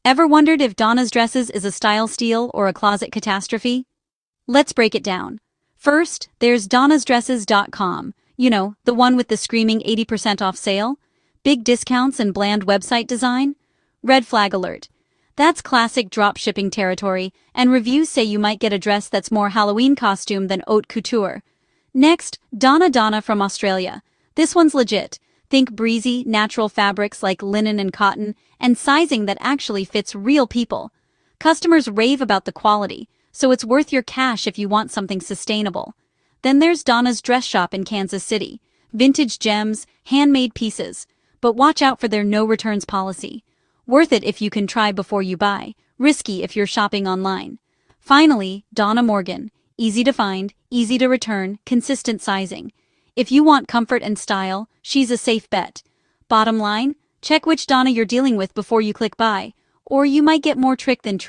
Ever wondered if Donna's Dresses is a style steal or a closet catastrophe? Let's break it down. First, there's donnasdresses.com, the one with the screaming 80% off sale, big discounts and bland website design. Red flag alert. That's classic drop shipping territory, and reviews say you might get a dress that's more Halloween costume than haute couture. Next, Donna from Australia. This one's legit. Think breezy, natural fabrics like linen and cotton, and sizing that actually fits real people. Customers rave about the quality, so it's worth your cash if you want something sustainable. Then there's Donna's Dress Shop in Kansas City. Vintage gems, handmade pieces. But watch out for their no returns policy. Worth it if you can try before you buy, risky if you're shopping online. Finally, Donna Morgan. Easy to find, easy to return, consistent sizing. If you want comfort and style, she's a safe bet. Bottom line, check which Donna you're dealing with before you click buy, or you might get more trick than